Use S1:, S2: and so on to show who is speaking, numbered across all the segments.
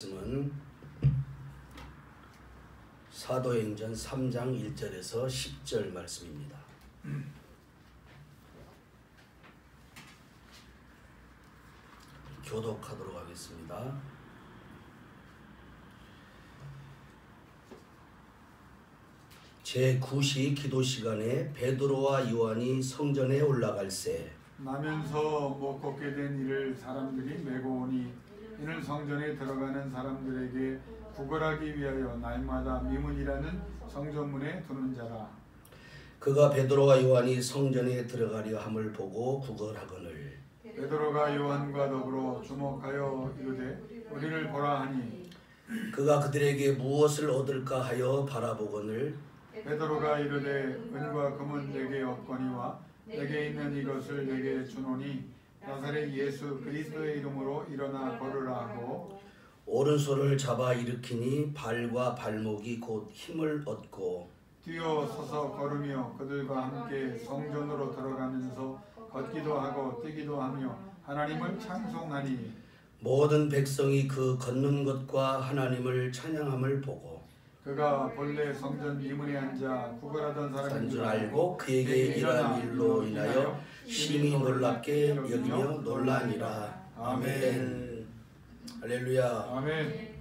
S1: 말씀은 사도행전 3장 1절에서 10절 말씀입니다. 교독하도록 하겠습니다. 제9시 기도 시간에 베드로와 요한이 성전에 올라갈새
S2: 나면서 걷게 된 이를 사람들이 메고 오니 이는 성전에 들어가는 사람들에게 구걸하기 위하여 날마다 미문이라는 성전문에 두는 자라.
S1: 그가 베드로와 요한이 성전에 들어가려 함을 보고 구걸하거늘
S2: 베드로가 요한과 더불어 주목하여 이르되 우리를 보라 하니
S1: 그가 그들에게 무엇을 얻을까 하여 바라보거늘
S2: 베드로가 이르되 은과 금은 내게 없거니와 내게 있는 이것을 내게 주노니 나사렛 예수 그리스도의 이름으로 일어나 걸으라 하고
S1: 오른손을 잡아 일으키니 발과 발목이 곧 힘을 얻고
S2: 뛰어 서서 걸으며 그들과 함께 성전으로 들어가면서 걷기도 하고 뛰기도 하며 하나님을 찬송하니
S1: 모든 백성이 그 걷는 것과 하나님을 찬양함을 보고
S2: 그가 본래 성전 미문에 앉아 구걸하던 사람인 줄
S1: 알고 그에게 이러한 일로 인하여 심히 놀랍게 여기며 놀라니라. 아멘. 할렐루야.
S2: 아멘.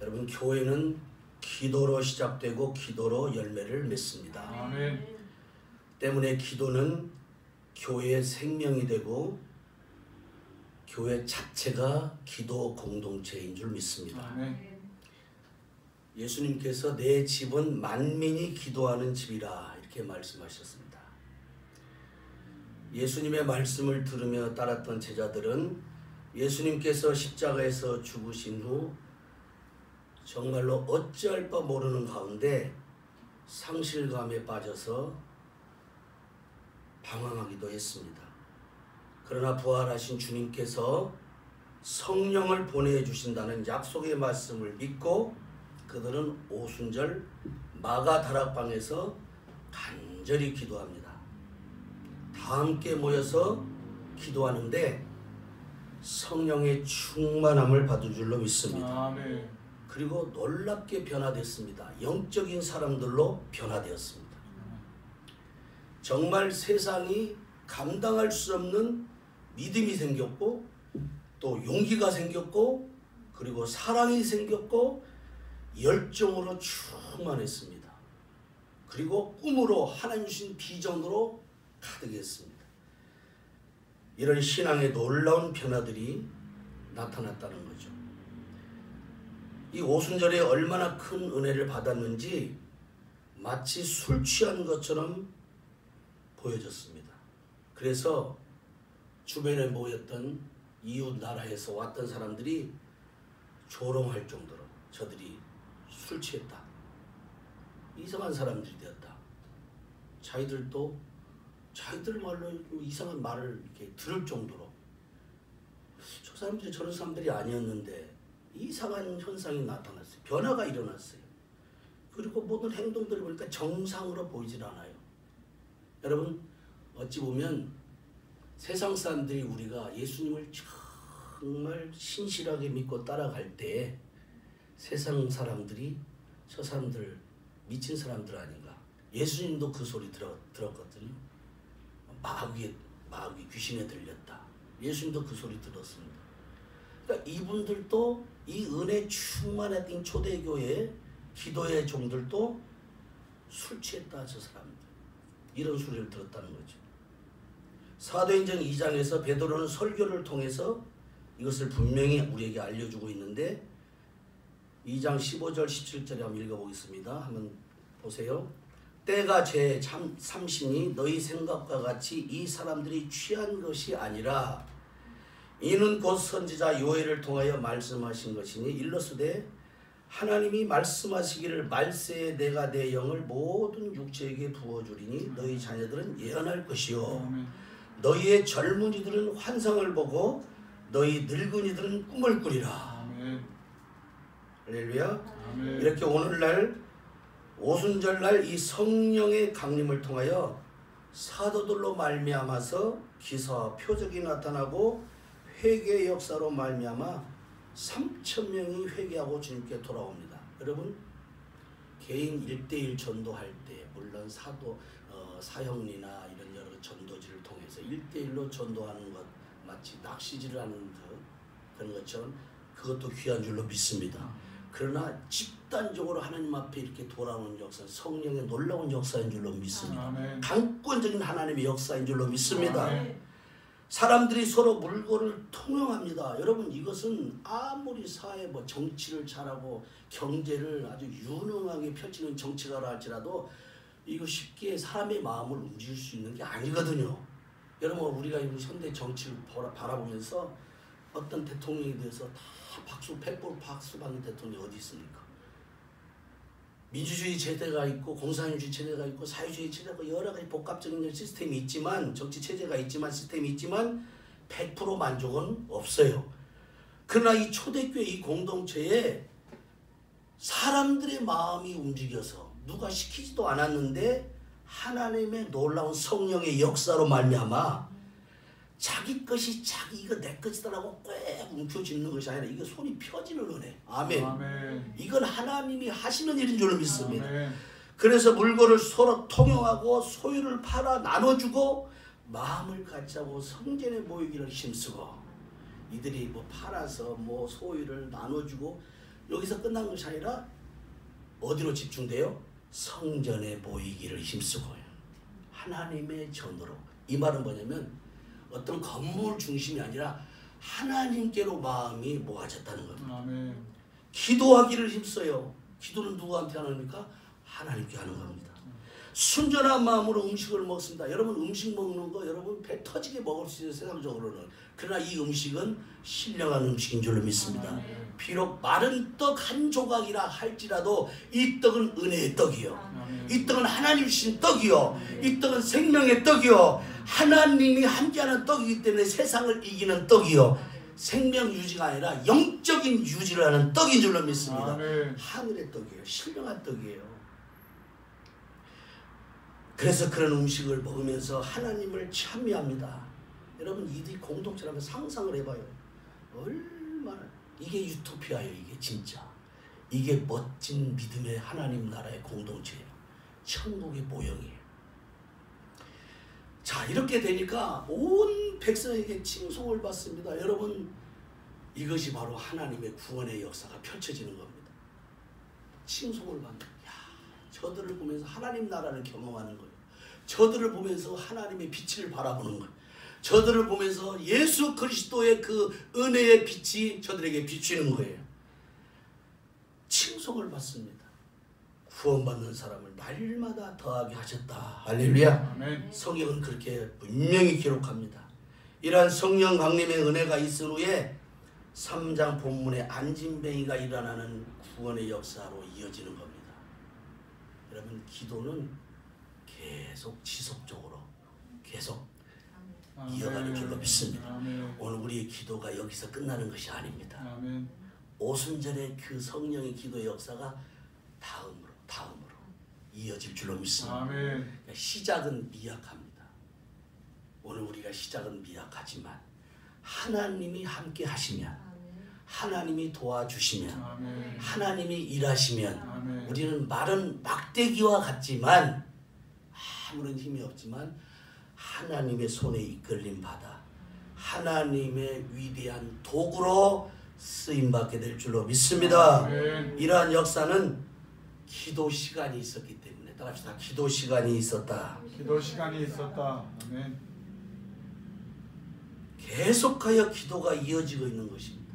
S1: 여러분, 교회는 기도로 시작되고 기도로 열매를 맺습니다.
S2: 아멘.
S1: 때문에 기도는 교회의 생명이 되고 교회 자체가 기도 공동체인 줄 믿습니다.
S2: 아멘.
S1: 예수님께서 내 집은 만민이 기도하는 집이라 이렇게 말씀하셨습니다. 예수님의 말씀을 들으며 따랐던 제자들은 예수님께서 십자가에서 죽으신 후 정말로 어찌할 바 모르는 가운데 상실감에 빠져서 방황하기도 했습니다. 그러나 부활하신 주님께서 성령을 보내주신다는 약속의 말씀을 믿고 그들은 오순절 마가 다락방에서 간절히 기도합니다. 다 함께 모여서 기도하는데 성령의 충만함을 받을 줄로 믿습니다.
S2: 아멘.
S1: 그리고 놀랍게 변화됐습니다. 영적인 사람들로 변화되었습니다. 정말 세상이 감당할 수 없는 믿음이 생겼고 또 용기가 생겼고 그리고 사랑이 생겼고 열정으로 충만했습니다. 그리고 꿈으로 하나님 주신 비전으로 가득했습니다. 이런 신앙의 놀라운 변화들이 나타났다는 거죠. 이 오순절에 얼마나 큰 은혜를 받았는지 마치 술 취한 것처럼 보여졌습니다. 그래서 주변에 모였던 이웃 나라에서 왔던 사람들이 조롱할 정도로 저들이 술 취했다. 이상한 사람들이 되었다. 자기들도 자기들 말로 이상한 말을 이렇게 들을 정도로 저 사람들이 저런 사람들이 아니었는데 이상한 현상이 나타났어요. 변화가 일어났어요. 그리고 모든 행동들을 보니까 정상으로 보이질 않아요. 여러분, 어찌 보면 세상 사람들이 우리가 예수님을 정말 신실하게 믿고 따라갈 때 세상 사람들이 저 사람들 미친 사람들 아닌가. 예수님도 그 소리 들었거든요. 마귀 귀신에 들렸다. 예수님도 그 소리 들었습니다. 그러니까 이분들도 이 은혜 충만했던 초대교회 기도의 종들도 술 취했다. 저 사람들 이런 소리를 들었다는 거죠. 사도행전 2장에서 베드로는 설교를 통해서 이것을 분명히 우리에게 알려주고 있는데 2장 15절 17절에 한번 읽어보겠습니다. 한번 보세요. 때가 제 삼시니 너희 생각과 같이 이 사람들이 취한 것이 아니라 이는 곧 선지자 요엘을 통하여 말씀하신 것이니 일러스되 하나님이 말씀하시기를 말세에 내가 내 영을 모든 육체에게 부어주리니 너희 자녀들은 예언할 것이요 너희의 젊은이들은 환상을 보고 너희 늙은이들은 꿈을 꾸리라. 할렐루야. 이렇게 오늘날 오순절날 이 성령의 강림을 통하여 사도들로 말미암아서 기사와 표적이 나타나고 회개의 역사로 말미암아 3,000명이 회개하고 주님께 돌아옵니다. 여러분 개인 1대1 전도할 때 물론 사형리나 이런 여러 전도지를 통해서 1대1로 전도하는 것 마치 낚시질을 하는 그런 것처럼 그것도 귀한 줄로 믿습니다. 그러나 집단적으로 하나님 앞에 이렇게 돌아오는 역사, 성령의 놀라운 역사인 줄로 믿습니다.
S2: 아멘.
S1: 강권적인 하나님의 역사인 줄로 믿습니다.
S2: 아멘.
S1: 사람들이 서로 물건을 통용합니다. 여러분 이것은 아무리 사회 정치를 잘하고 경제를 아주 유능하게 펼치는 정치가라 할지라도 이거 쉽게 사람의 마음을 움직일 수 있는 게 아니거든요. 여러분 우리가 현대 정치를 바라보면서 어떤 대통령에 대해서 다 박수 100% 박수 받는 대통령이 어디 있습니까? 민주주의 제도가 있고 공산주의 제도가 있고 사회주의 제도가 여러 가지 복합적인 시스템이 있지만 정치 체제가 있지만 시스템이 있지만 100% 만족은 없어요. 그러나 이 초대교회 이 공동체에 사람들의 마음이 움직여서 누가 시키지도 않았는데 하나님의 놀라운 성령의 역사로 말미암아 자기 것이 이거 내 것이다라고 꽤 움켜쥐는 것이 아니라 이거 손이 펴지는 은혜. 아멘.
S2: 아멘.
S1: 이건 하나님이 하시는 일인 줄 믿습니다.
S2: 아멘.
S1: 그래서 물건을 서로 통용하고 소유를 팔아 나눠주고 마음을 같이하고 성전에 모이기를 힘쓰고 이들이 팔아서 소유를 나눠주고 여기서 끝난 것이 아니라 어디로 집중돼요? 성전에 모이기를 힘쓰고요. 하나님의 전으로. 이 말은 뭐냐면 어떤 건물 중심이 아니라 하나님께로 마음이 모아졌다는 겁니다.
S2: 아멘.
S1: 기도하기를 힘써요. 기도는 누구한테 하는 겁니까? 하나님께 하는 겁니다. 순전한 마음으로 음식을 먹습니다. 여러분 음식 먹는 거 여러분 배 터지게 먹을 수 있어요. 세상적으로는. 그러나 이 음식은 신령한 음식인 줄로 믿습니다. 비록 마른 떡 한 조각이라 할지라도 이 떡은 은혜의 떡이요. 이 떡은 하나님 주신 떡이요. 이 떡은 생명의 떡이요. 하나님이 함께하는 떡이기 때문에 세상을 이기는 떡이요. 생명 유지가 아니라 영적인 유지를 하는 떡인 줄로 믿습니다.
S2: 아멘.
S1: 하늘의 떡이에요. 신령한 떡이에요. 그래서 그런 음식을 먹으면서 하나님을 찬미합니다. 여러분 이 공동체라면 상상을 해봐요. 얼마나 이게 유토피아예요. 이게 진짜. 이게 멋진 믿음의 하나님 나라의 공동체예요. 천국의 모형이에요. 자 이렇게 되니까 온 백성에게 칭송을 받습니다. 여러분 이것이 바로 하나님의 구원의 역사가 펼쳐지는 겁니다. 칭송을 받는 야 저들을 보면서 하나님 나라를 경험하는 거예요. 저들을 보면서 하나님의 빛을 바라보는 거예요. 저들을 보면서 예수 그리스도의 그 은혜의 빛이 저들에게 비추는 거예요. 칭송을 받습니다. 구원받는 사람을 날마다 더하게 하셨다. 할렐루야.
S2: 아멘.
S1: 성경은 그렇게 분명히 기록합니다. 이러한 성령 강림의 은혜가 있은 후에 3장 본문에 안진뱅이가 일어나는 구원의 역사로 이어지는 겁니다. 여러분 기도는 계속 지속적으로 계속 이어가는 줄로 믿습니다.
S2: 아멘.
S1: 오늘 우리의 기도가 여기서 끝나는 것이 아닙니다.
S2: 아멘.
S1: 오순절의 그 성령의 기도의 역사가 다음으로 이어질 줄로 믿습니다.
S2: 아멘.
S1: 시작은 미약합니다. 오늘 우리가 시작은 미약하지만 하나님이 함께 하시면 하나님이 도와주시면
S2: 아멘.
S1: 하나님이 일하시면
S2: 아멘.
S1: 우리는 마른 막대기와 같지만 아무런 힘이 없지만 하나님의 손에 이끌림 받아 하나님의 위대한 도구로 쓰임받게 될 줄로 믿습니다.
S2: 아멘.
S1: 이러한 역사는 기도 시간이 있었기 때문에 따라합시다. 기도 시간이 있었다.
S2: 기도 시간이 있었다. 아멘.
S1: 계속하여 기도가 이어지고 있는 것입니다.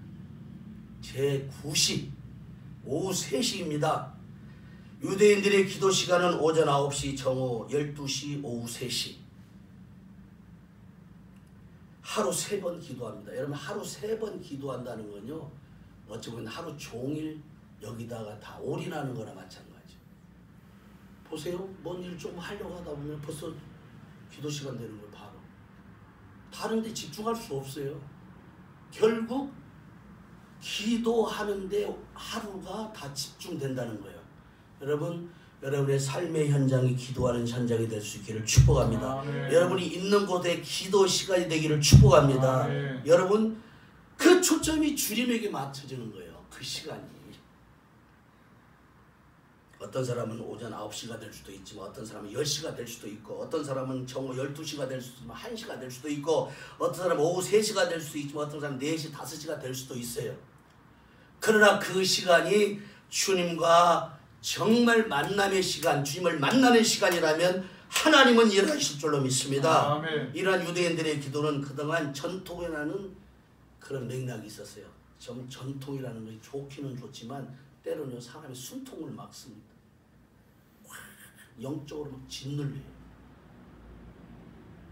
S1: 제90 오후 3시입니다. 유대인들의 기도 시간은 오전 9시 정오 12시 오후 3시 하루 3번 기도합니다. 여러분 하루 3번 기도한다는 건요 어찌 보면 하루 종일 여기다가 다 올인하는 거나 마찬가지. 보세요. 뭔 일 좀 하려고 하다 보면 벌써 기도 시간 되는 거예요. 바로. 다른 데 집중할 수 없어요. 결국 기도하는데 하루가 다 집중된다는 거예요. 여러분, 여러분의 삶의 현장이 기도하는 현장이 될 수 있기를 축복합니다.
S2: 아멘.
S1: 여러분이 있는 곳에 기도 시간이 되기를 축복합니다.
S2: 아멘.
S1: 여러분, 초점이 주님에게 맞춰지는 거예요. 그 시간이. 어떤 사람은 오전 9시가 될 수도 있지만 어떤 사람은 10시가 될 수도 있고 어떤 사람은 정오 12시가 될 수도 있지만 1시가 될 수도 있고 어떤 사람은 오후 3시가 될 수도 있지만 어떤 사람은 4시, 5시가 될 수도 있어요. 그러나 그 시간이 주님과 정말 만남의 시간, 주님을 만나는 시간이라면 하나님은 일하실 줄로 믿습니다.
S2: 아멘.
S1: 이러한 유대인들의 기도는 그동안 전통이라는 그런 맥락이 있었어요. 전통이라는 것이 좋기는 좋지만 때로는 사람의 숨통을 막습니다. 영적으로 막 짓눌려요.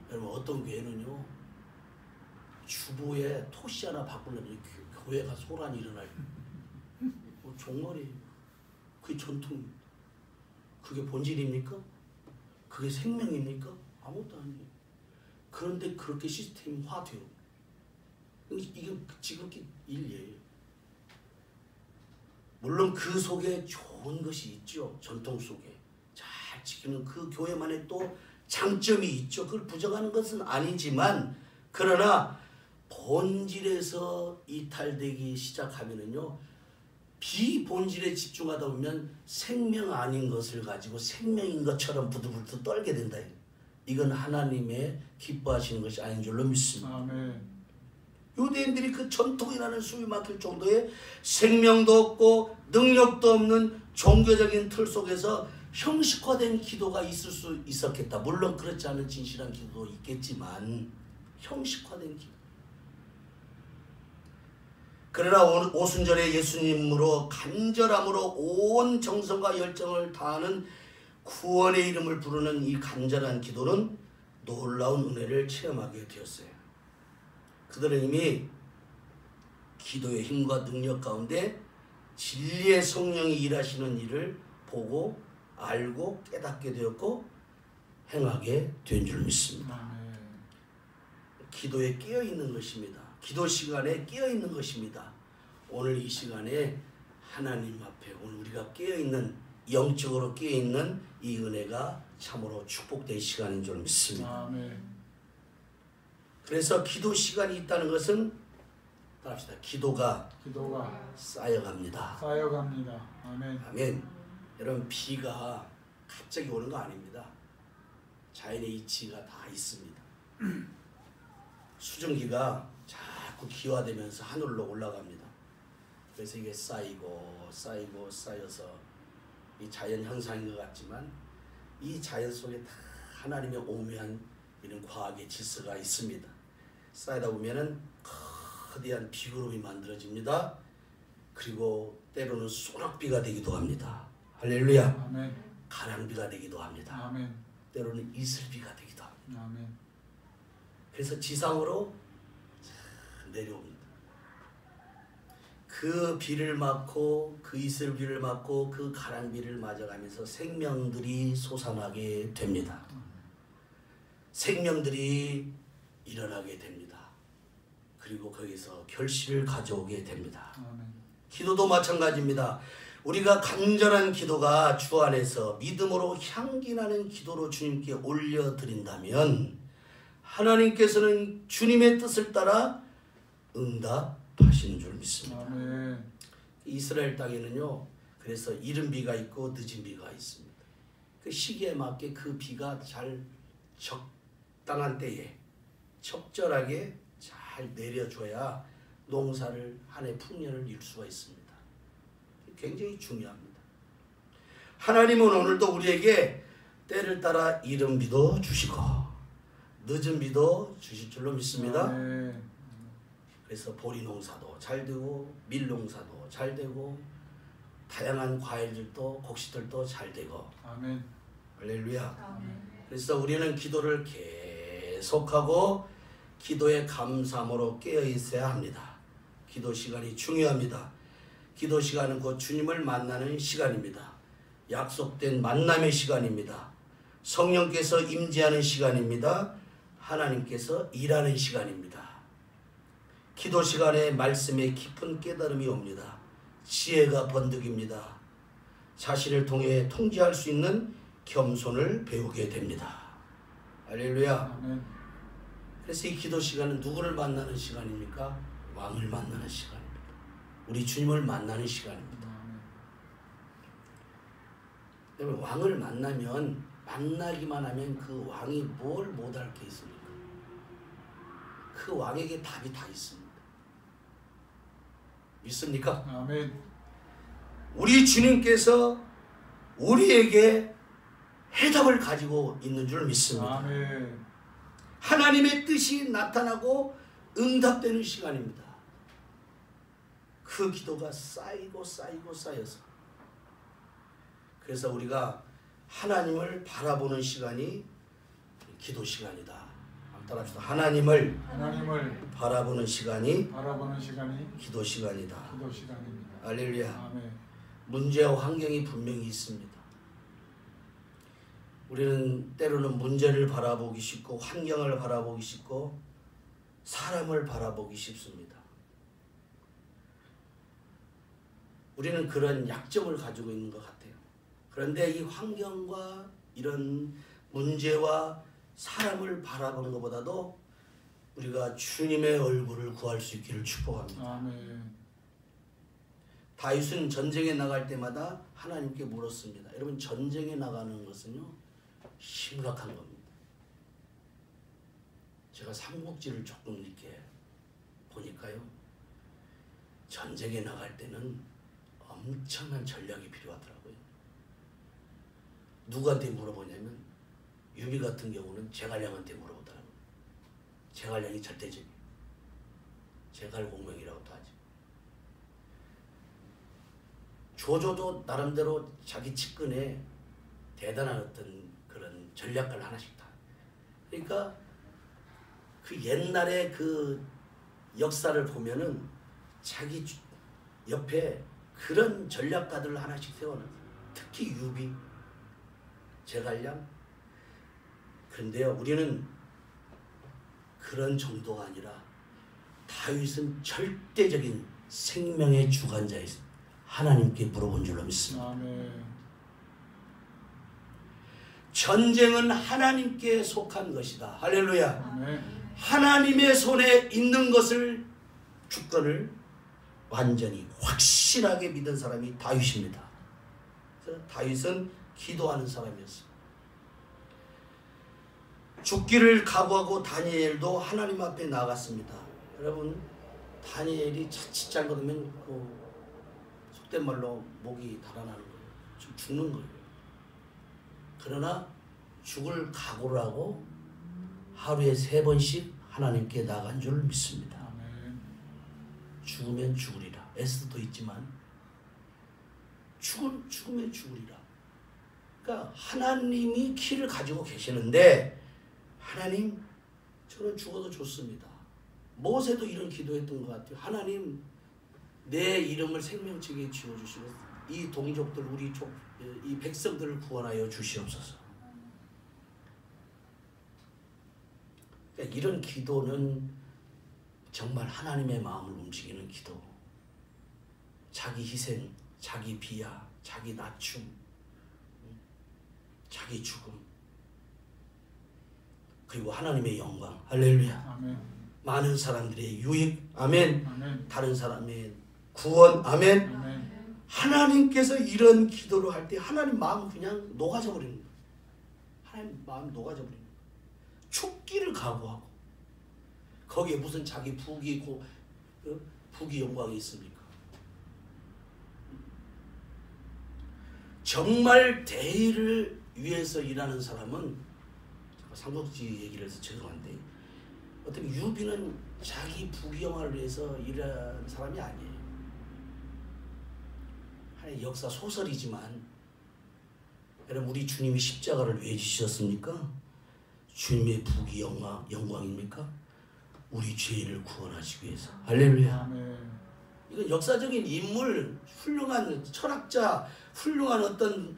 S1: 여러분 어떤 교회는요 주보에 토시 하나 바꾸려면 교회가 소란이 일어나요. 종말이에요. 그게 전통입니다. 그게 본질입니까? 그게 생명입니까? 아무것도 아니에요. 그런데 그렇게 시스템화돼요. 이게 지극히 일이에요. 물론 그 속에 좋은 것이 있죠. 전통 속에 잘 지키는 그 교회만의 또 장점이 있죠. 그걸 부정하는 것은 아니지만 그러나 본질에서 이탈되기 시작하면은요 비본질에 집중하다 보면 생명 아닌 것을 가지고 생명인 것처럼 부들부들 떨게 된다. 이건 하나님의 기뻐하시는 것이 아닌 줄로 믿습니다.
S2: 아멘.
S1: 유대인들이 그 전통이라는 수위 막힐 정도의 생명도 없고 능력도 없는 종교적인 틀 속에서 형식화된 기도가 있을 수 있었겠다. 물론 그렇지 않은 진실한 기도도 있겠지만 형식화된 기도. 그러나 오순절에 예수님으로 간절함으로 온 정성과 열정을 다하는 구원의 이름을 부르는 이 간절한 기도는 놀라운 은혜를 체험하게 되었어요. 그들은 이미 기도의 힘과 능력 가운데 진리의 성령이 일하시는 일을 보고 알고 깨닫게 되었고 행하게 된 줄 믿습니다. 기도에 깨어있는 것입니다. 기도 시간에 깨어있는 것입니다. 오늘 이 시간에 하나님 앞에 오늘 우리가 깨어있는 영적으로 깨어있는 이 은혜가 참으로 축복된 시간인 줄 믿습니다.
S2: 아멘.
S1: 그래서 기도 시간이 있다는 것은 따라합시다. 기도가 쌓여갑니다.
S2: 쌓여갑니다. 아멘.
S1: 아멘. 여러분 비가 갑자기 오는 거 아닙니다. 자연의 이치가 다 있습니다. 수증기가 자꾸 기화되면서 하늘로 올라갑니다. 그래서 이게 쌓이고 쌓여서 이 자연 현상인 것 같지만 이 자연 속에 다 하나님의 오묘한 이런 과학의 질서가 있습니다. 쌓이다 보면은 거대한 비구름이 만들어집니다. 그리고 때로는 소낙비가 되기도 합니다. 할렐루야.
S2: 아멘.
S1: 가랑비가 되기도 합니다.
S2: 아멘.
S1: 때로는 이슬비가 되기도 합니다.
S2: 아멘.
S1: 그래서 지상으로 내려옵니다. 그 비를 맞고 그 이슬비를 맞고 그 가랑비를 맞아가면서 생명들이 솟아나게 됩니다. 생명들이 일어나게 됩니다. 그리고 거기서 결실을 가져오게 됩니다.
S2: 아멘.
S1: 기도도 마찬가지입니다. 우리가 간절한 기도가 주 안에서 믿음으로 향기나는 기도로 주님께 올려드린다면 하나님께서는 주님의 뜻을 따라 응답하시는 줄 믿습니다.
S2: 아멘.
S1: 이스라엘 땅에는요 그래서 이른 비가 있고 늦은 비가 있습니다. 그 시기에 맞게 그 비가 잘 적당한 때에 적절하게 잘 내려줘야 농사를 한 해 풍년을 이룰 수가 있습니다. 굉장히 중요합니다. 하나님은 오늘도 우리에게 때를 따라 이른 비도 주시고 늦은 비도 주실 줄로 믿습니다.
S2: 아멘.
S1: 그래서 보리 농사도 잘 되고 밀 농사도 잘 되고 다양한 과일들도 곡식들도 잘 되고
S2: 아멘.
S1: 할렐루야.
S2: 아멘.
S1: 그래서 우리는 기도를 계속하고 기도의 감사함으로 깨어 있어야 합니다. 기도 시간이 중요합니다. 기도 시간은 곧 주님을 만나는 시간입니다. 약속된 만남의 시간입니다. 성령께서 임재하는 시간입니다. 하나님께서 일하는 시간입니다. 기도 시간에 말씀에 깊은 깨달음이 옵니다. 지혜가 번득입니다. 자신을 통해 통제할 수 있는 겸손을 배우게 됩니다. 할렐루야.
S2: 아멘.
S1: 그래서 이 기도 시간은 누구를 만나는 시간입니까? 왕을 만나는 시간입니다. 우리 주님을 만나는 시간입니다. 여러분, 왕을 만나기만 하면 그 왕이 뭘 못할 게 있습니까? 그 왕에게 답이 다 있습니다. 믿습니까?
S2: 아멘.
S1: 우리 주님께서 우리에게 해답을 가지고 있는 줄 믿습니다.
S2: 아멘.
S1: 하나님의 뜻이 나타나고 응답되는 시간입니다. 그 기도가 쌓이고 쌓여서, 그래서 우리가 하나님을 바라보는 시간이 기도 시간이다. 한번 따라합시다. 하나님을 바라보는 시간이 기도 시간이다. 할렐루야.
S2: 아멘.
S1: 문제와 환경이 분명히 있습니다. 우리는 때로는 문제를 바라보기 쉽고 환경을 바라보기 쉽고 사람을 바라보기 쉽습니다. 우리는 그런 약점을 가지고 있는 것 같아요. 그런데 이 환경과 이런 문제와 사람을 바라보는 것보다도 우리가 주님의 얼굴을 구할 수 있기를 축복합니다.
S2: 아멘.
S1: 다윗은 전쟁에 나갈 때마다 하나님께 물었습니다. 여러분, 전쟁에 나가는 것은요, 심각한 겁니다. 제가 삼국지를 조금 이렇게 보니까요, 전쟁에 나갈 때는 엄청난 전략이 필요하더라고요. 누구한테 물어보냐면 유비 같은 경우는 제갈량한테 물어보더라고요. 제갈량이 절대적이에요. 제갈공명이라고도 하죠. 조조도 나름대로 자기 측근에 대단한 어떤 그런 전략을 하나씩 다. 그러니까 그 옛날에 그 역사를 보면은 자기 옆에 그런 전략가들을 하나씩 세워놨어요. 특히 유비, 제갈량. 그런데요, 우리는 그런 정도가 아니라 다윗은 절대적인 생명의 주관자였습니다. 하나님께 물어본 줄로 믿습니다.
S2: 아멘.
S1: 전쟁은 하나님께 속한 것이다. 할렐루야.
S2: 아멘.
S1: 하나님의 손에 있는 것을, 주권을 완전히 확실하게 믿은 사람이 다윗입니다. 그래서 다윗은 기도하는 사람이었습니다. 죽기를 각오하고 다니엘도 하나님 앞에 나갔습니다. 여러분, 다니엘이 자칫 잘못하면 속된 말로 목이 달아나는 거예요. 죽는 거예요. 그러나 죽을 각오를 하고 하루에 3번씩 하나님께 나간 줄 믿습니다.
S2: 아멘.
S1: 죽으면 죽으리라. 에스더도 있지만 죽으면 죽으리라. 그러니까 하나님이 키를 가지고 계시는데, 하나님, 저는 죽어도 좋습니다. 모세도 이런 기도했던 것 같아요. 하나님, 내 이름을 생명책에 지어주시고 이 동족들, 이 백성들을 구원하여 주시옵소서. 그러니까 이런 기도는 정말 하나님의 마음을 움직이는 기도. 자기 희생, 자기 비하, 자기 낮춤, 자기 죽음, 그리고 하나님의 영광. 할렐루야.
S2: 아멘.
S1: 많은 사람들의 유익. 아멘.
S2: 아멘.
S1: 다른 사람의 구원. 아멘.
S2: 아멘.
S1: 하나님께서 이런 기도를 할 때 하나님 마음 그냥 녹아져 버리는 거예요. 하나님 마음 녹아져 버리는 거예요. 죽기를 각오하고, 거기에 무슨 자기 부귀 영광이 있습니까? 정말 대의를 위해서 일하는 사람은, 삼국지 얘기를 해서 죄송한데, 어떻게 유비는 자기 부귀 영화를 위해서 일하는 사람이 아니에요. 하나의 역사 소설이지만, 여러분, 우리 주님이 십자가를 왜 지셨습니까? 주님의 부귀 영광입니까? 우리 죄인을 구원하시기 위해서. 할렐루야.
S2: 아멘.
S1: 이건 역사적인 인물, 훌륭한 철학자, 훌륭한 어떤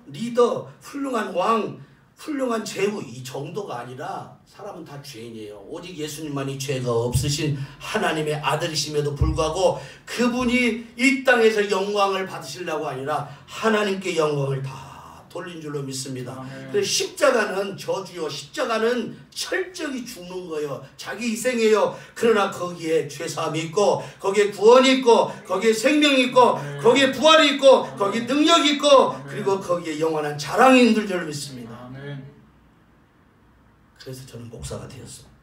S1: 리더, 훌륭한 왕, 훌륭한 제후, 이 정도가 아니라 사람은 다 죄인이에요. 오직 예수님만이 죄가 없으신 하나님의 아들이심에도 불구하고 그분이 이 땅에서 영광을 받으시려고 아니라 하나님께 영광을 다 돌린 줄로 믿습니다.
S2: 아멘.
S1: 그래서 십자가는 저주요, 십자가는 철저히 죽는 거예요. 자기 희생이에요. 그러나 거기에 죄사함이 있고, 거기에 구원이 있고, 거기에 생명이 있고,
S2: 아멘.
S1: 거기에 부활이 있고,
S2: 아멘.
S1: 거기에 능력이 있고,
S2: 아멘.
S1: 그리고 거기에 영원한 자랑이 있는 줄로 믿습니다.
S2: 아멘.
S1: 그래서 저는 목사가 되었습니다.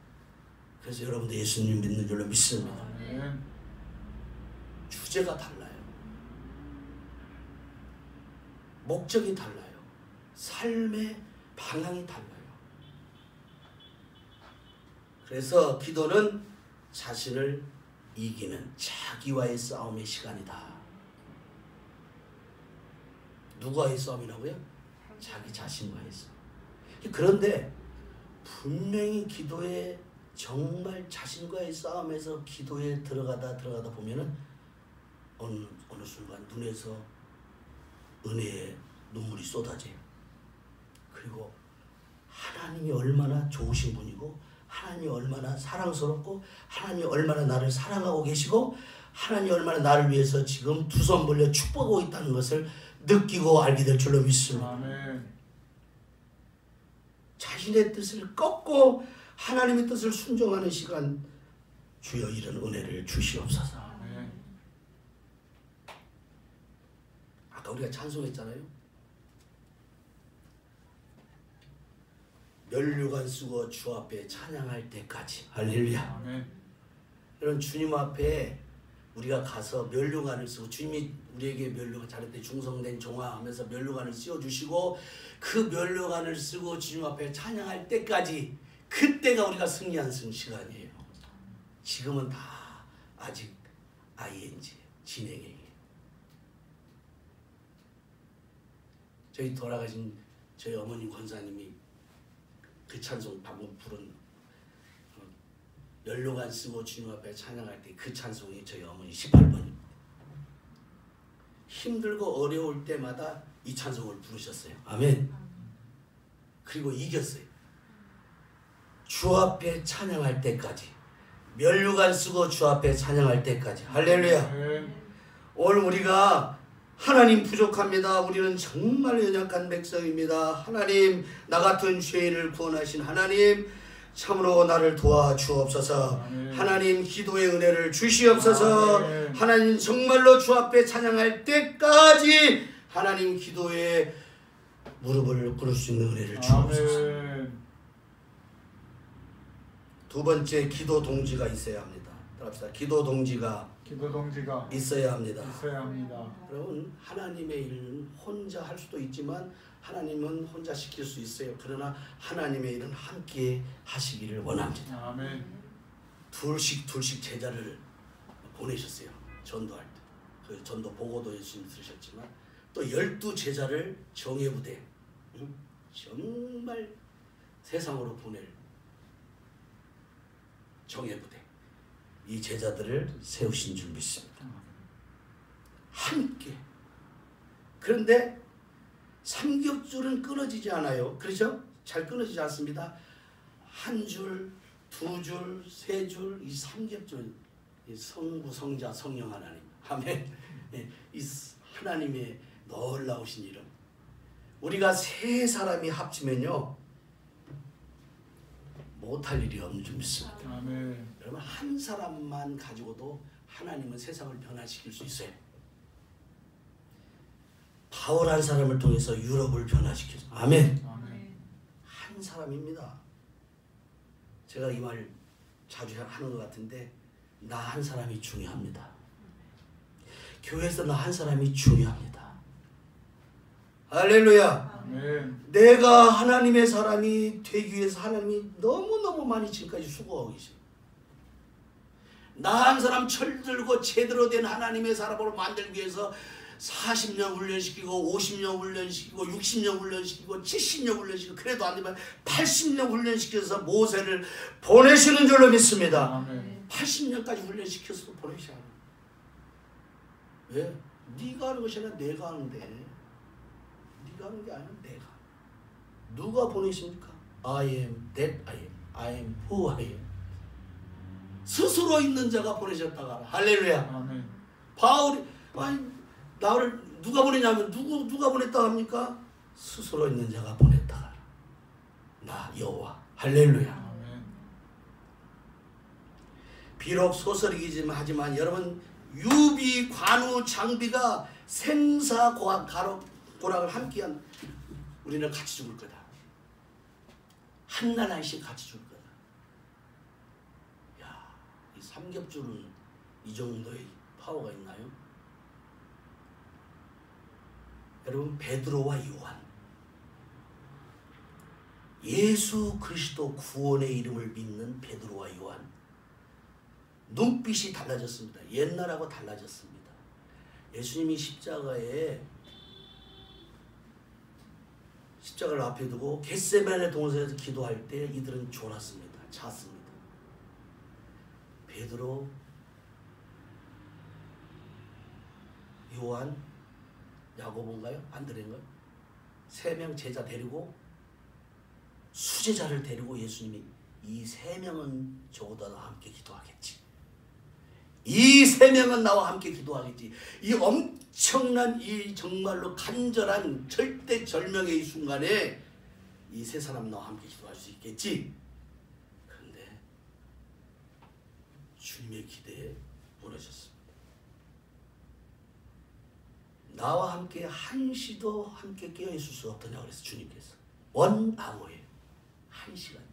S1: 그래서 여러분도 예수님 믿는 줄로 믿습니다.
S2: 아멘.
S1: 주제가 달라요. 목적이 달라요. 삶의 방향이 달라요. 그래서 기도는 자신을 이기는 자기와의 싸움의 시간이다. 누구와의 싸움이라고요? 자기 자신과의 싸움. 그런데 분명히 기도에 정말 자신과의 싸움에서 기도에 들어가다 보면은 어느 순간 눈에서 은혜의 눈물이 쏟아져요. 그리고 하나님이 얼마나 좋으신 분이고, 하나님이 얼마나 사랑스럽고, 하나님이 얼마나 나를 사랑하고 계시고, 하나님이 얼마나 나를 위해서 지금 두 손 벌려 축복하고 있다는 것을 느끼고 알게 될 줄로 믿습니다.
S2: 아멘.
S1: 자신의 뜻을 꺾고 하나님의 뜻을 순종하는 시간, 주여 이런 은혜를 주시옵소서.
S2: 아멘.
S1: 아까 우리가 찬송했잖아요. 면류관 쓰고 주 앞에 찬양할 때까지. 할렐루야.
S2: 아멘.
S1: 여러분, 주님 앞에 우리가 가서 면류관을 쓰고, 주님이 우리에게 면류관, 자를 때 중성된 종아 하면서 면류관을 씌워주시고, 그 면류관을 쓰고 주님 앞에 찬양할 때까지, 그때가 우리가 승리한 시간이에요. 지금은 다 아직 ING 진행형이에요. 저희 돌아가신 저희 어머니 권사님이 그 찬송 방금 부른 면류관 쓰고 주님 앞에 찬양할 때 그 찬송이 저희 어머니 18번입니다. 힘들고 어려울 때마다 이 찬송을 부르셨어요. 아멘. 그리고 이겼어요. 주 앞에 찬양할 때까지, 면류관 쓰고 주 앞에 찬양할 때까지. 할렐루야.
S2: 아멘.
S1: 오늘 우리가 하나님 부족합니다. 우리는 정말 연약한 백성입니다. 하나님, 나 같은 죄인을 구원하신 하나님, 참으로 나를 도와주옵소서.
S2: 아멘.
S1: 하나님, 기도의 은혜를 주시옵소서.
S2: 아멘.
S1: 하나님, 정말로 주 앞에 찬양할 때까지 하나님 기도에 무릎을 꿇을 수 있는 은혜를 주옵소서.
S2: 아멘.
S1: 두 번째, 기도 동지가 있어야 합니다. 따라합시다. 기도 동지가 있어야 합니다.
S2: 있어야 합니다.
S1: 여러분, 하나님의 일은 혼자 할 수도 있지만 하나님은 혼자 시킬 수 있어요. 그러나 하나님의 일은 함께 하시기를 원합니다.
S2: 아멘.
S1: 둘씩 제자를 보내셨어요. 전도할 때. 그 전도 보고도 예수님 들으셨지만 또 12제자를 정예부대, 정말 세상으로 보낼 정예부대, 이 제자들을 세우신 줄 믿습니다. 함께. 그런데 삼겹줄은 끊어지지 않아요. 그렇죠? 잘 끊어지지 않습니다. 한 줄, 두 줄, 세 줄, 이 삼겹줄, 이 성부, 성자, 성령 하나님. 아멘. 이 하나님의 놀라우신 이름. 우리가 세 사람이 합치면요, 못할 일이 없는 줄 믿습니다.
S2: 아멘.
S1: 여러분, 한 사람만 가지고도 하나님은 세상을 변화시킬 수 있어요. 바울 한 사람을 통해서 유럽을 변화시켰어요. 아멘.
S2: 아멘.
S1: 한 사람입니다. 제가 이 말 자주 하는 것 같은데, 나 한 사람이 중요합니다. 교회에서 나 한 사람이 중요합니다. 할렐루야.
S2: 아멘.
S1: 내가 하나님의 사람이 되기 위해서 하나님이 너무너무 많이 지금까지 수고하고 계셔요. 나 한 사람 철들고 제대로 된 하나님의 사람으로 만들기 위해서 40년 훈련시키고 50년 훈련시키고 60년 훈련시키고 70년 훈련시키고, 그래도 안 되면 80년 훈련시켜서 모세를 보내시는 줄로 믿습니다.
S2: 아멘.
S1: 80년까지 훈련시켜서도 보내셔야 합니다. 왜? 네가 하는 것이 아니라 내가 하는데. 네가 하는 게 아니라 내가. 누가 보내십니까? I am that I am. I am who I am. 스스로 있는 자가 보내셨다가. 할렐루야.
S2: 아멘.
S1: 바울이, 아니, 나를 누가 보내냐면 누가 보냈다 합니까? 스스로 있는 자가 보냈다 하라. 나 여호와. 할렐루야.
S2: 아멘.
S1: 비록 소설이지만 하지만 여러분 유비, 관우, 장비가 생사 고락을 함께한 우리는 같이 죽을 거다. 한 날 한씩 같이 죽을 거다. 야, 이 삼겹줄은 이 정도의 파워가 있나요? 여러분 베드로와 요한, 예수 그리스도 구원의 이름을 믿는 베드로와 요한, 눈빛이 달라졌습니다. 옛날하고 달라졌습니다. 예수님이 십자가를 앞에 두고 겟세마네 동산에서 기도할 때 이들은 졸았습니다. 잤습니다. 베드로, 요한, 야고보인가요? 안드레인가요? 3명 제자 데리고 수제자를 데리고 예수님이 이 3명은 저보다 나와 함께 기도하겠지. 이 3명은 나와 함께 기도하겠지. 이 엄청난 이 정말로 간절한 절대절명의 이 순간에 이 3사람 나와 함께 기도할 수 있겠지. 그런데 주님의 기대에 무너졌습니다. 나와 함께 한시도 함께 깨어있을 수 없더냐고 그래서 주님께서 원아워예요. 1시간도.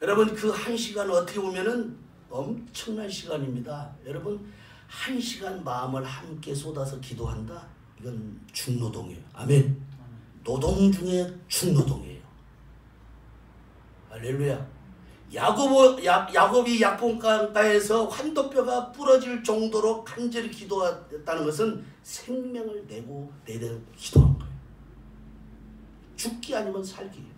S1: 여러분 그 1시간은 어떻게 보면은 엄청난 시간입니다. 여러분 1시간 마음을 함께 쏟아서 기도한다. 이건 중노동이에요. 아멘. 노동 중에 중노동이에요. 할렐루야. 야곱이 약봉가에서 환도뼈가 부러질 정도로 간절히 기도했다는 것은 생명을 내고 기도한 거예요. 죽기 아니면 살기예요.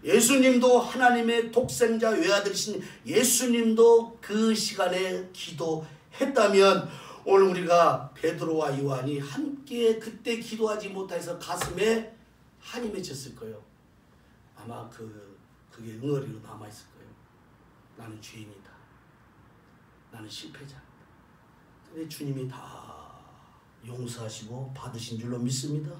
S1: 예수님도 하나님의 독생자 외아들이신 예수님도 그 시간에 기도했다면 오늘 우리가 베드로와 요한이 함께 그때 기도하지 못해서 가슴에 한이 맺혔을 거예요. 아마 그게 응어리로 남아있을 거예요. 나는 죄인이다. 나는 실패자다. 근데 주님이 다 용서하시고 받으신 줄로 믿습니다.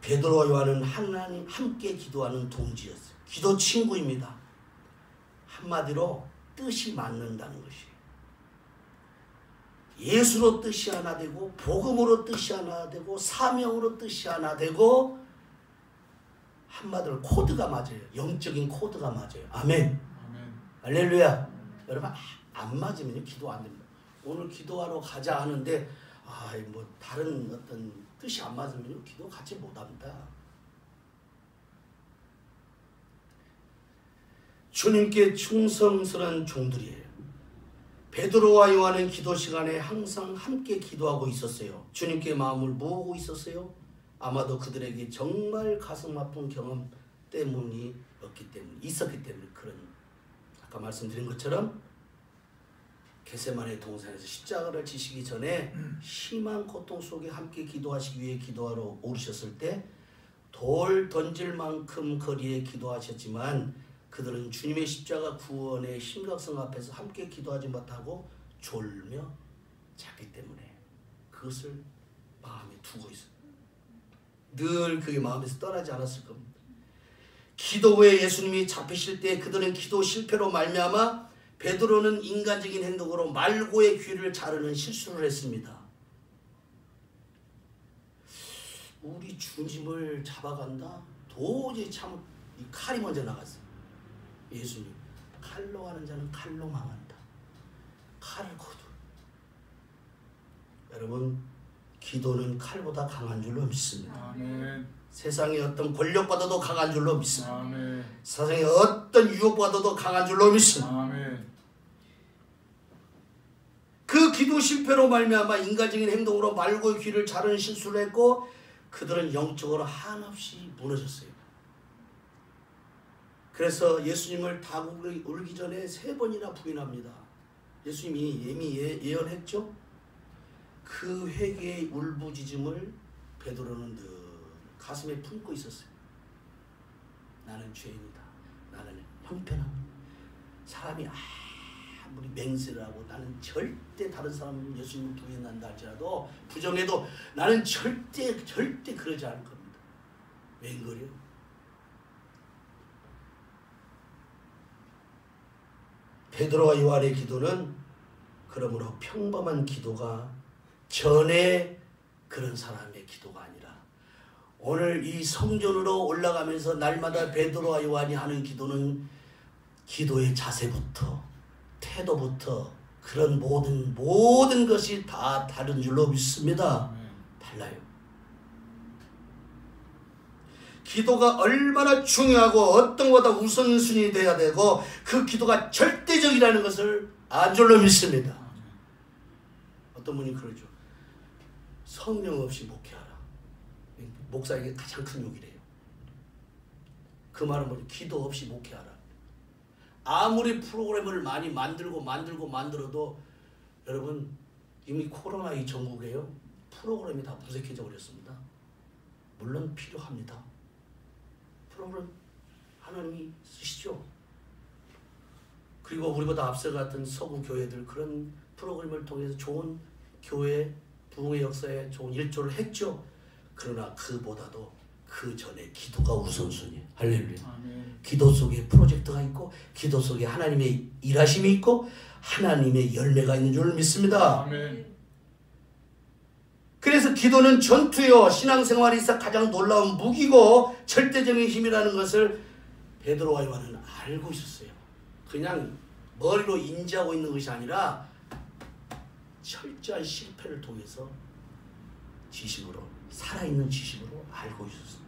S1: 베드로와 요한은 하나님 함께 기도하는 동지였어요. 기도 친구입니다. 한마디로 뜻이 맞는다는 것이에요. 예수로 뜻이 하나 되고 복음으로 뜻이 하나 되고 사명으로 뜻이 하나 되고 한마디로 코드가 맞아요. 영적인 코드가 맞아요. 아멘.
S2: 아멘.
S1: 할렐루야. 여러분 안 맞으면 기도 안 됩니다. 오늘 기도하러 가자 하는데 뭐 다른 어떤 뜻이 안 맞으면 기도 같이 못합니다. 주님께 충성스러운 종들이에요. 베드로와 요한은 기도 시간에 항상 함께 기도하고 있었어요. 주님께 마음을 모으고 있었어요. 아마도 그들에게 정말 가슴 아픈 경험 있었기 때문에 그런 아까 말씀드린 것처럼 겟세마네 동산에서 십자가를 지시기 전에 심한 고통 속에 함께 기도하시기 위해 기도하러 오르셨을 때 돌 던질 만큼 거리에 기도하셨지만 그들은 주님의 십자가 구원의 심각성 앞에서 함께 기도하지 못하고 졸며 잤기 때문에 그것을 마음에 두고 있어요. 늘 그게 마음에서 떠나지 않았을 겁니다. 기도 후에 예수님이 잡히실 때 그들은 기도 실패로 말미암아 베드로는 인간적인 행동으로 말고의 귀를 자르는 실수를 했습니다. 우리 주님을 잡아간다? 도저히 참 이 칼이 먼저 나갔어요. 예수님, 칼로 하는 자는 칼로 망한다. 칼을 거두. 여러분, 기도는 칼보다 강한 줄로 믿습니다.
S2: 아멘.
S1: 세상의 어떤 권력보다도 강한 줄로 믿습니다.
S2: 아멘.
S1: 세상의 어떤 유혹보다도 강한 줄로 믿습니다.
S2: 아멘.
S1: 그 기도 실패로 말미암아 인간적인 행동으로 말고의 귀를 자르는 실수를 했고 그들은 영적으로 한없이 무너졌어요. 그래서 예수님을 다국을 울기 전에 3번이나 부인합니다. 예수님이 이미 예언했죠. 그 회개의 울부짖음을 베드로는 늘 가슴에 품고 있었어요. 나는 죄인이다. 나는 형편없다. 사람이 아무리 맹세를 하고 나는 절대 다른 사람 예수님을 부인한다 할지라도 부정해도 나는 절대 그러지 않을 겁니다. 웬걸요? 베드로와 요한의 기도는 그러므로 평범한 기도가 전에 그런 사람의 기도가 아니라 오늘 이 성전으로 올라가면서 날마다 베드로와 요한이 하는 기도는 기도의 자세부터 태도부터 그런 모든 것이 다 다른 줄로 믿습니다. 달라요. 기도가 얼마나 중요하고 어떤 것보다 우선순위 돼야 되고 그 기도가 절대적이라는 것을 안 줄로 믿습니다. 어떤 분이 그러죠. 성령 없이 목회하라. 목사에게 가장 큰 욕이래요. 그 말은 뭐죠? 기도 없이 목회하라. 아무리 프로그램을 많이 만들어도 여러분 이미 코로나 이 전국에요. 프로그램이 다 무색해져 버렸습니다. 물론 필요합니다. 프로그램 하나님이 쓰시죠. 그리고 우리보다 앞서갔던 서구 교회들 그런 프로그램을 통해서 좋은 교회 부흥의 역사에 좋은 일조를 했죠. 그러나 그보다도 그 전에 기도가 우선순위예요. 할렐루야. 아멘. 기도 속에 프로젝트가 있고 기도 속에 하나님의 일하심이 있고 하나님의 열매가 있는 줄 믿습니다. 아멘. 그래서 기도는 전투요 신앙생활에서 가장 놀라운 무기고 절대적인 힘이라는 것을 베드로와 요한은 알고 있었어요. 그냥 머리로 인지하고 있는 것이 아니라 철저한 실패를 통해서 지식으로 살아있는 지식으로 알고 있었습니다.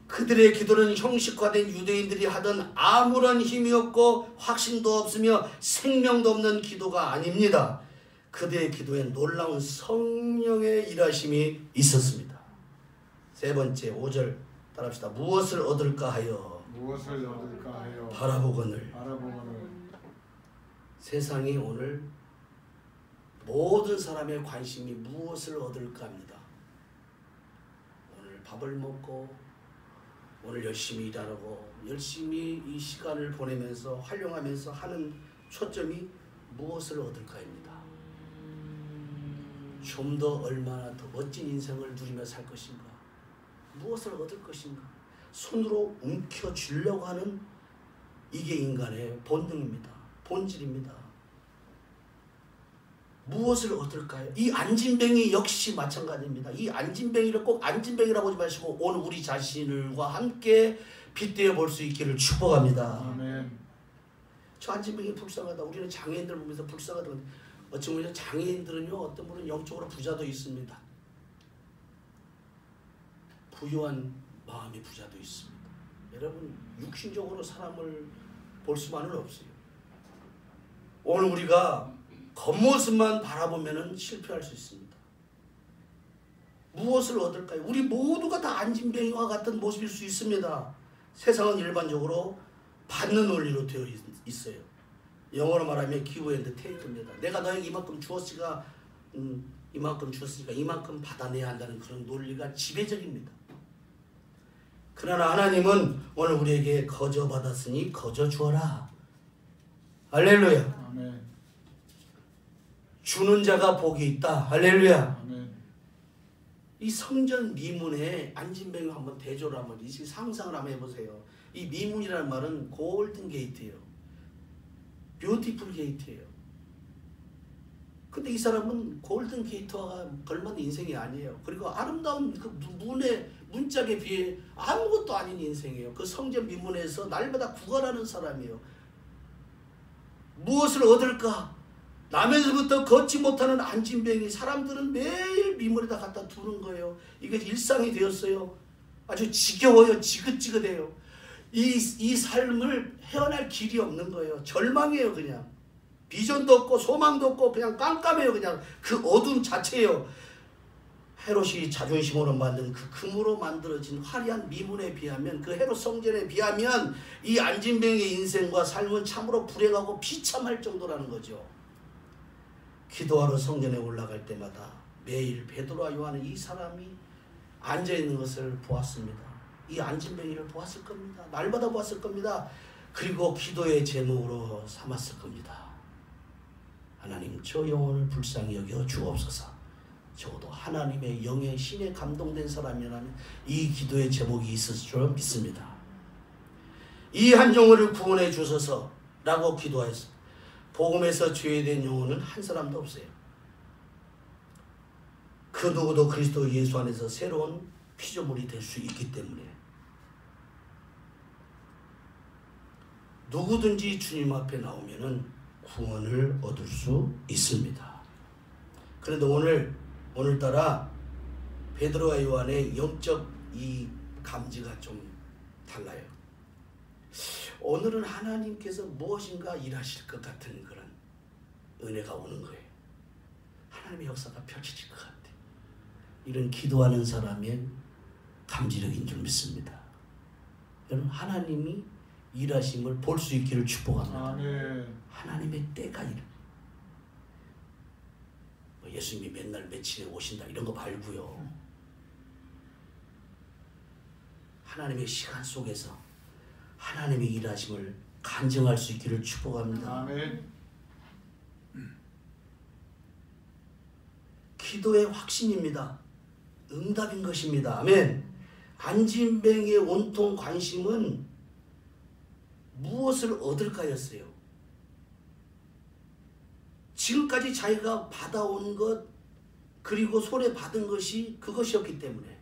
S1: 그들의 기도는 형식화된 유대인들이 하던 아무런 힘이 없고 확신도 없으며 생명도 없는 기도가 아닙니다. 그들의 기도에 놀라운 성령의 일하심이 있었습니다. 세 번째 5절 따라합시다. 무엇을 얻을까 하여 바라보거늘. 세상이 오늘 모든 사람의 관심이 무엇을 얻을까 합니다. 오늘 밥을 먹고 오늘 열심히 일하고 열심히 이 시간을 보내면서 활용하면서 하는 초점이 무엇을 얻을까입니다. 좀 더 얼마나 더 멋진 인생을 누리며 살 것인가, 무엇을 얻을 것인가, 손으로 움켜쥐려고 하는 이게 인간의 본능입니다. 본질입니다. 무엇을 얻을까요? 이 안진뱅이 역시 마찬가지입니다. 이 안진뱅이를 꼭 안진뱅이라고 하지 마시고 오늘 우리 자신과 함께 빗대어 볼 수 있기를 축복합니다. 아멘. 저 안진뱅이 불쌍하다. 우리는 장애인들 보면서 불쌍하다. 어찌 보면 장애인들은요 어떤 분은 영적으로 부자도 있습니다. 부유한 마음의 부자도 있습니다. 여러분 육신적으로 사람을 볼 수만은 없어요. 오늘 우리가 겉모습만 바라보면 실패할 수 있습니다. 무엇을 얻을까요? 우리 모두가 다 안진뱅이와 같은 모습일 수 있습니다. 세상은 일반적으로 받는 원리로 되어 있어요. 영어로 말하면 give and take입니다. 내가 너에게 이만큼 주었으니까 이만큼 받아내야 한다는 그런 논리가 지배적입니다. 그러나 하나님은 오늘 우리에게 거저 받았으니 거저 주어라. 할렐루야. 아멘. 주는 자가 복이 있다. 할렐루야. 아멘. 이 성전 미문에 안진뱅이 한번 대조를 한번 상상을 한번 해보세요. 이 미문이라는 말은 골든 게이트예요. 뷰티풀 게이트예요. 근데 이 사람은 골든 게이트와 걸맞는 인생이 아니에요. 그리고 아름다운 그 문짝에 비해 아무것도 아닌 인생이에요. 그 성전 미문에서 날마다 구걸하는 사람이에요. 무엇을 얻을까? 나면서부터 걷지 못하는 안진뱅이. 사람들은 매일 미문에다 갖다 두는 거예요. 이게 일상이 되었어요. 아주 지겨워요. 지긋지긋해요. 이 삶을 헤어날 길이 없는 거예요. 절망이에요. 그냥 비전도 없고 소망도 없고 그냥 깜깜해요. 그냥 그 어둠 자체예요. 헤롯이 자존심으로 만든 그 금으로 만들어진 화려한 미문에 비하면, 그 헤롯 성전에 비하면 이 안진뱅이의 인생과 삶은 참으로 불행하고 비참할 정도라는 거죠. 기도하러 성전에 올라갈 때마다 매일 베드로와 요한은 이 사람이 앉아있는 것을 보았습니다. 이 안진뱅이를 보았을 겁니다. 날마다 보았을 겁니다. 그리고 기도의 제목으로 삼았을 겁니다. 하나님, 저 영혼을 불쌍히 여겨 주옵소서. 적어도 하나님의 영의 신에 감동된 사람이라면 이 기도의 제목이 있을 줄 믿습니다. 이 한 영혼을 구원해 주소서 라고 기도하였습니다. 복음에서 죄된 영혼은 한 사람도 없어요. 그 누구도 그리스도 예수 안에서 새로운 피조물이 될 수 있기 때문에 누구든지 주님 앞에 나오면은 구원을 얻을 수 있습니다. 그런데 오늘따라 베드로와 요한의 영적 이 감지가 좀 달라요. 오늘은 하나님께서 무엇인가 일하실 것 같은 그런 은혜가 오는 거예요. 하나님의 역사가 펼쳐질 것 같아요. 이런 기도하는 사람의 감지력인 줄 믿습니다. 여러분, 하나님이 일하심을 볼 수 있기를 축복합니다.
S2: 아멘.
S1: 하나님의 때가 예수님이 맨날 며칠에 오신다 이런 거 말고요. 하나님의 시간 속에서 하나님의 일하심을 간증할 수 있기를 축복합니다.
S2: 아멘.
S1: 기도의 확신입니다. 응답인 것입니다. 아멘. 안진뱅의 온통 관심은 무엇을 얻을까였어요. 지금까지 자기가 받아온 것 그리고 손에 받은 것이 그것이었기 때문에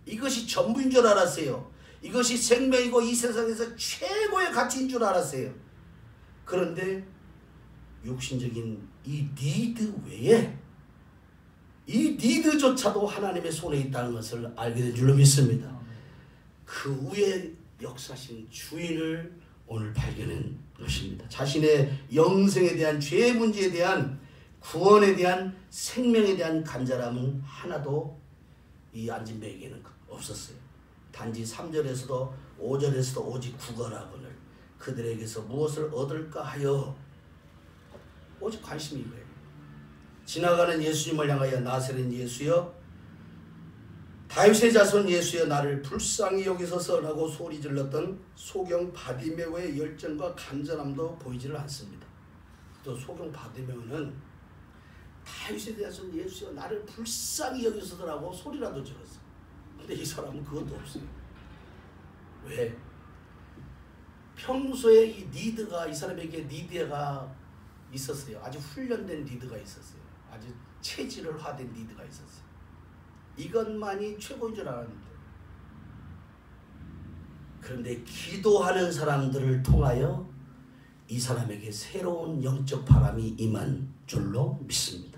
S1: 이것이 전부인 줄 알았어요. 이것이 생명이고 이 세상에서 최고의 가치인 줄 알았어요. 그런데 육신적인 이 니드 외에 이 니드조차도 하나님의 손에 있다는 것을 알게 된 줄로 믿습니다. 그 후에 역사하신 주인을 오늘 발견한 것입니다. 자신의 영생에 대한 죄의 문제에 대한 구원에 대한 생명에 대한 간절함은 하나도 이 안진뱅에게는 없었어요. 단지 3절에서도 5절에서도 오직 구걸하거늘 그들에게서 무엇을 얻을까 하여 오직 관심이 이거예요. 지나가는 예수님을 향하여 나사렛 예수여 다윗의 자손 예수여 나를 불쌍히 여기소서라고 소리 질렀던 소경 바디메오의 열정과 간절함도 보이지를 않습니다. 또 소경 바디메오는 다윗의 자손 예수여 나를 불쌍히 여기소서라고 소리라도 질렀어요. 근데 이 사람은 그것도 없어요. 왜? 평소에 이 니드가 이 사람에게 니드가 있었어요. 아주 훈련된 니드가 있었어요. 아주 체질화된 니드가 있었어요. 이것만이 최고인 줄 알았는데 그런데 기도하는 사람들을 통하여 이 사람에게 새로운 영적 바람이 임한 줄로 믿습니다.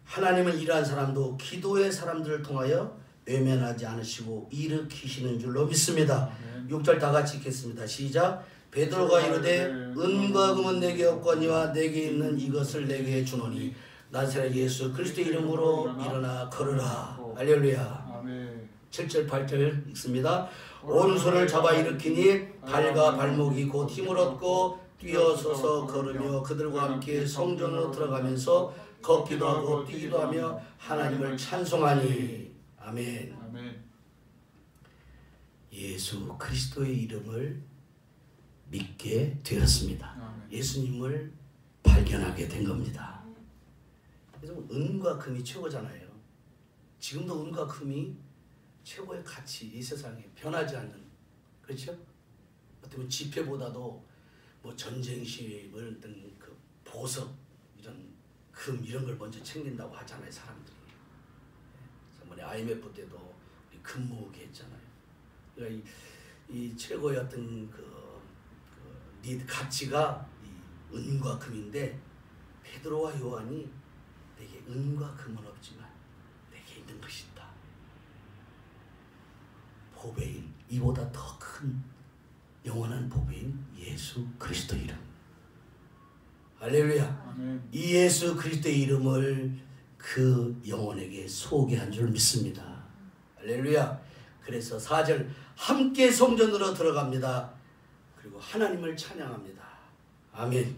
S1: 하나님은 이러한 사람도 기도의 사람들을 통하여 외면하지 않으시고 일으키시는 줄로 믿습니다. 6절 다 같이 읽겠습니다. 시작. 베드로가 이르되 은과 금은 내게 없거니와 내게 있는 이것을 내게 주노니 나사렛 예수 그리스도의 이름으로 일어나 걸으라. 할렐루야. 7절 8절 읽습니다. 오른손을 잡아 일으키니 발과 발목이 곧 힘을 얻고 뛰어서서 걸으며 그들과 함께 성전으로 들어가면서 걷기도 하고 뛰기도 하며 하나님을 찬송하니. 아멘. 예수 그리스도의 이름을 믿게 되었습니다. 예수님을 발견하게 된 겁니다. 그래서 은과 금이 최고잖아요. 지금도 은과 금이 최고의 가치, 이 세상에 변하지 않는, 그렇죠? 어떻게 보면 지폐보다도 뭐 전쟁 시위를 든 그 보석, 이런 금 이런 걸 먼저 챙긴다고 하잖아요, 사람들이. 저번에 IMF 때도 금 모으기 했잖아요. 그러니까 이 최고의 어떤 가치가 이 은과 금인데 베드로와 요한이 내게 은과 금은 없지만 내게 있는 것이 있다. 보배인 이보다 더 큰 영원한 보배인 예수 그리스도 이름. 할렐루야. 이 예수 그리스도의 이름을 그 영혼에게 소개한 줄 믿습니다. 할렐루야. 그래서 4절 함께 성전으로 들어갑니다. 그리고 하나님을 찬양합니다. 아멘.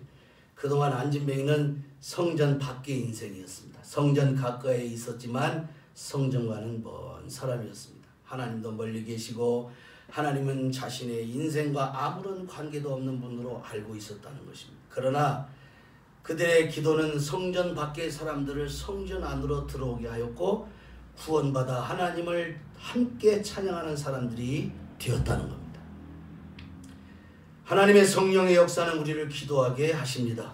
S1: 그동안 안진뱅이는 성전 밖의 인생이었습니다. 성전 가까이에 있었지만 성전과는 먼 사람이었습니다. 하나님도 멀리 계시고 하나님은 자신의 인생과 아무런 관계도 없는 분으로 알고 있었다는 것입니다. 그러나 그들의 기도는 성전 밖의 사람들을 성전 안으로 들어오게 하였고 구원받아 하나님을 함께 찬양하는 사람들이 되었다는 겁니다. 하나님의 성령의 역사는 우리를 기도하게 하십니다.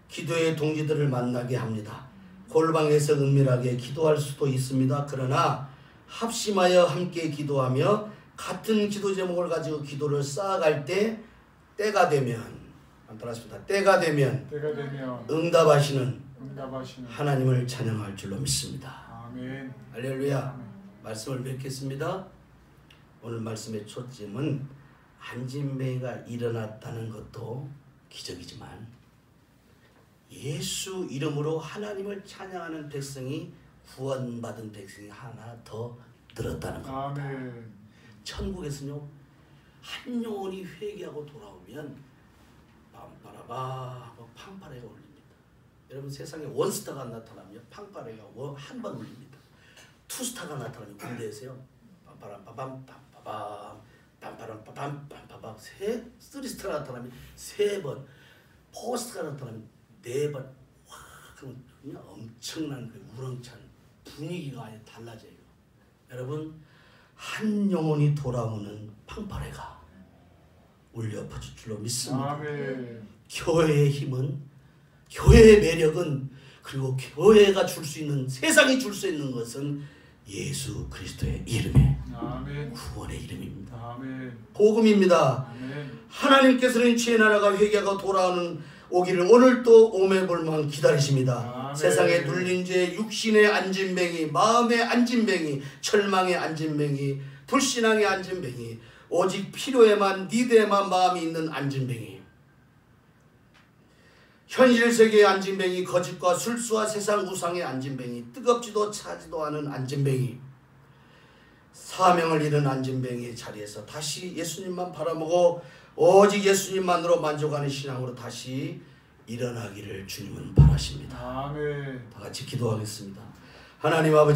S1: 기도의 동기들을 만나게 합니다. 골방에서 은밀하게 기도할 수도 있습니다. 그러나 합심하여 함께 기도하며 같은 기도 제목을 가지고 기도를 쌓아갈 때 때가 되면 때가 되면 응답하시는 하나님을 찬양할 줄로 믿습니다.
S2: 아멘.
S1: 할렐루야. 말씀을 뵙겠습니다. 오늘 말씀의 초점은 안진뱅이가 일어났다는 것도 기적이지만 예수 이름으로 하나님을 찬양하는 백성이 구원받은 백성이 하나 더 늘었다는 겁니다.
S2: 아멘.
S1: 천국에서는요, 한 영혼이 회개하고 돌아오면 빰빠라바 하고 팡파레가 울립니다. 여러분 세상에 원스타가 나타나면 팡파레가 한 번 울립니다. 투스타가 나타나면 군대에서요, 빰빠람빠밤 빰빠밤 빰빠람빠밤 빰빠밤 쓰리스타가 나타나면 3번, 포스트가 나타나면 4번. 와, 그럼 그냥 엄청난 그 우렁찬 분위기가 아예 달라져요. 여러분 한 영혼이 돌아오는 팡파레가 울려 퍼질 줄로 믿습니다.
S2: 아멘.
S1: 교회의 힘은, 교회의 매력은, 그리고 교회가 줄 수 있는, 세상이 줄 수 있는 것은 예수 그리스도의 이름에
S2: 아멘.
S1: 구원의 이름입니다.
S2: 아멘.
S1: 복음입니다.
S2: 아멘.
S1: 하나님께서는 주의 나라가 회개하고 돌아오는 오기를 오늘도 오매볼만 기다리십니다.
S2: 아멘.
S1: 세상에 눌린 죄, 육신의 안진뱅이, 마음의 안진뱅이, 철망의 안진뱅이, 불신앙의 안진뱅이, 오직 필요에만 니드에만 마음이 있는 안진뱅이, 현실 세계의 안진뱅이, 거짓과 술수와 세상 우상의 안진뱅이, 뜨겁지도 차지도 않은 안진뱅이, 사명을 잃은 안진뱅이의 자리에서 다시 예수님만 바라보고 오직 예수님만으로 만족하는 신앙으로 다시 일어나기를 주님은 바라십니다.
S2: 아멘.
S1: 다 같이 기도하겠습니다. 하나님 아버지,